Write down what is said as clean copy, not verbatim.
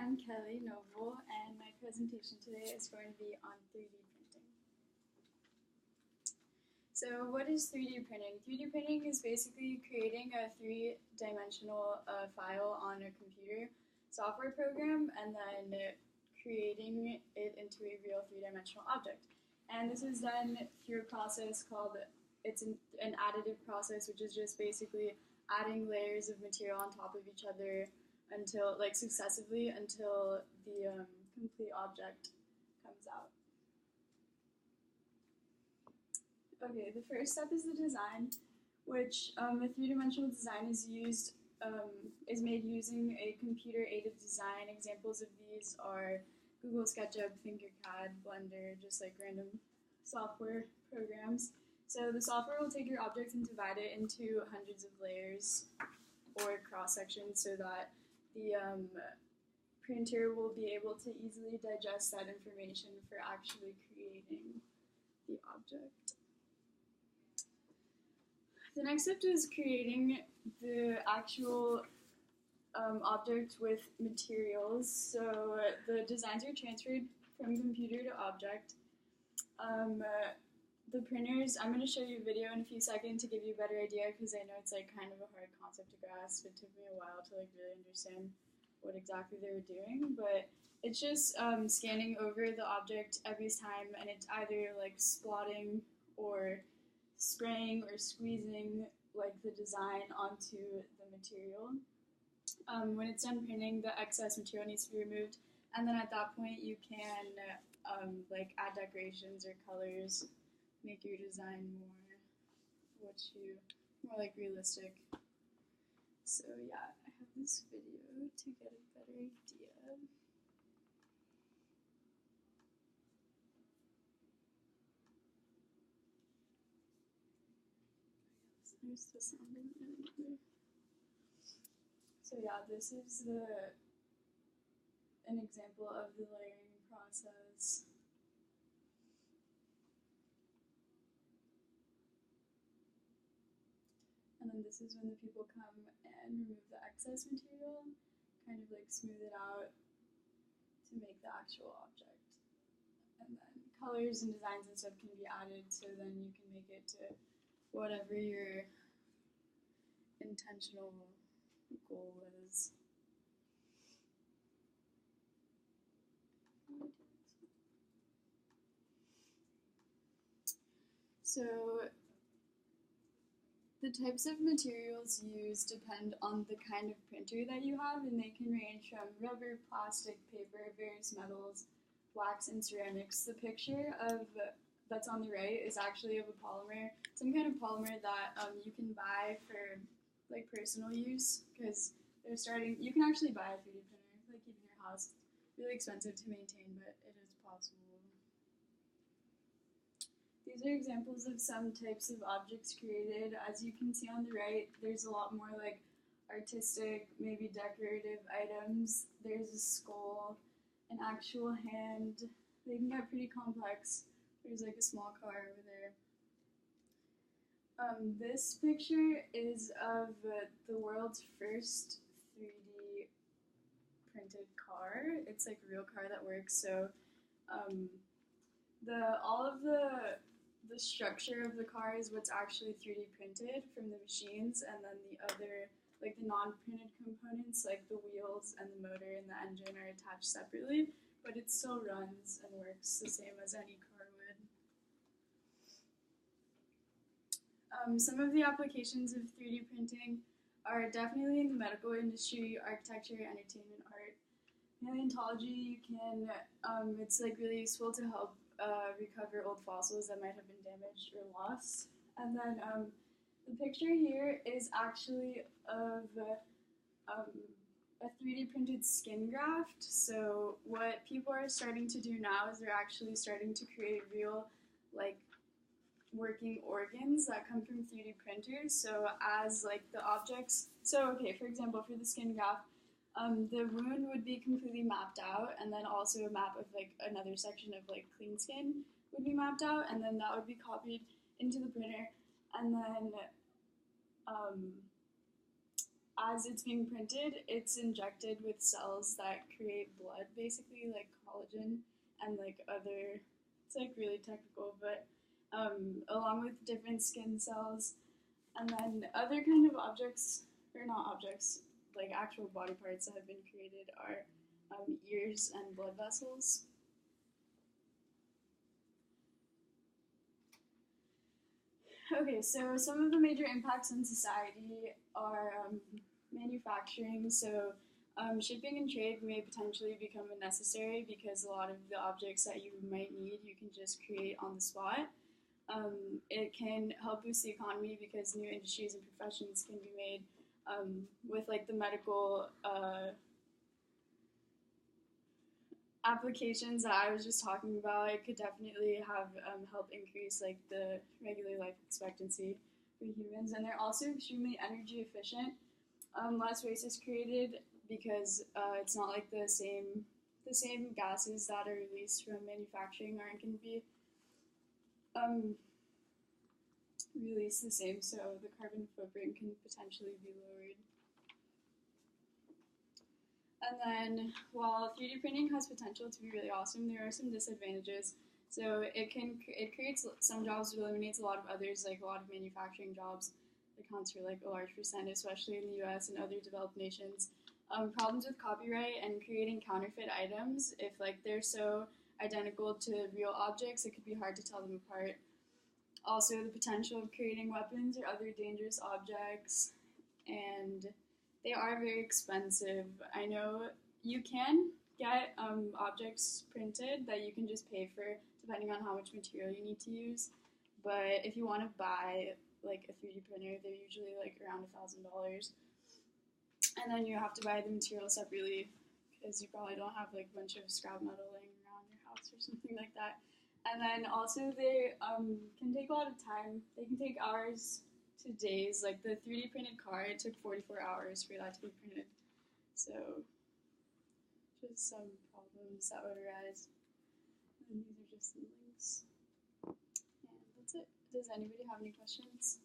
I'm Kelly Noble, and my presentation today is going to be on 3D printing. So what is 3D printing? 3D printing is basically creating a three-dimensional file on a computer software program and then creating it into a real three-dimensional object. And this is done through a process called, it's an additive process, which is just basically adding layers of material on top of each other until, successively until the complete object comes out. Okay, the first step is the design, which a three-dimensional design is made using a computer-aided design. Examples of these are Google SketchUp, Tinkercad, Blender, just like random software programs. So the software will take your object and divide it into hundreds of layers or cross-sections so that the printer will be able to easily digest that information for actually creating the object. The next step is creating the actual object with materials. So the designs are transferred from computer to object. The printers, I'm going to show you a video in a few seconds to give you a better idea because I know it's kind of a hard concept to grasp. It took me a while to really understand what exactly they were doing, but it's just scanning over the object every time, and it's either splotting or spraying or squeezing the design onto the material. When it's done printing, the excess material needs to be removed, and then at that point you can add decorations or colors, make your design more realistic. So yeah, I have this video to get a better idea. There's the sound in it. So yeah, this is an example of the layering process. And then this is when the people come and remove the excess material, kind of smooth it out to make the actual object. And then colors and designs and stuff can be added, so then you can make it to whatever your intentional goal is. So the types of materials used depend on the kind of printer that you have, and they can range from rubber, plastic, paper, various metals, wax, and ceramics. The picture that's on the right is actually of a polymer, some kind of polymer that you can buy for personal use, because you can actually buy a 3D printer, even in your house. It's really expensive to maintain, but it is possible. These are examples of some types of objects created. As you can see on the right, there's a lot more artistic, maybe decorative items. There's a skull, an actual hand. They can get pretty complex. There's a small car over there. This picture is of the world's first 3D printed car. It's a real car that works. So all of the structure of the car is what's actually 3D printed from the machines, and then the other, the non-printed components, the wheels and the motor and the engine, are attached separately, but it still runs and works the same as any car would. Some of the applications of 3D printing are definitely in the medical industry, architecture, entertainment, art. Paleontology, it's really useful to help recover old fossils that might have been damaged or lost. And then the picture here is actually of a 3D printed skin graft. So what people are starting to do now is they're actually starting to create real working organs that come from 3D printers. So as the objects, for example, for the skin graft, the wound would be completely mapped out, and then also a map of another section of clean skin would be mapped out, and then that would be copied into the printer, and then as it's being printed, it's injected with cells that create blood, basically, like collagen and like other, it's like really technical, but along with different skin cells. And then other kind of objects, or not objects, like actual body parts that have been created are ears and blood vessels. Okay, so some of the major impacts on society are manufacturing. So shipping and trade may potentially become unnecessary because a lot of the objects that you might need you can just create on the spot. It can help boost the economy because new industries and professions can be made with like the medical applications that I was just talking about. It could definitely have help increase like the regular life expectancy for humans, and they're also extremely energy efficient. Less waste is created because it's not like the same gases that are released from manufacturing aren't going to be um, released the same, so the carbon footprint can potentially be lowered. And then, while 3D printing has potential to be really awesome, there are some disadvantages. So it creates some jobs, but eliminates a lot of others, like a lot of manufacturing jobs. It accounts for like a large percent, especially in the U.S. and other developed nations. Problems with copyright and creating counterfeit items. If like they're so identical to real objects, it could be hard to tell them apart. Also, the potential of creating weapons or other dangerous objects, and they are very expensive. I know you can get objects printed that you can just pay for depending on how much material you need to use. But if you want to buy like a 3D printer, they're usually like around $1,000. And then you have to buy the material separately because you probably don't have like a bunch of scrap metal laying around your house or something like that. And then also they can take a lot of time. They can take hours to days. Like the 3D printed car, it took 44 hours for that to be printed. So just some problems that would arise. And these are just some links. And that's it. Does anybody have any questions?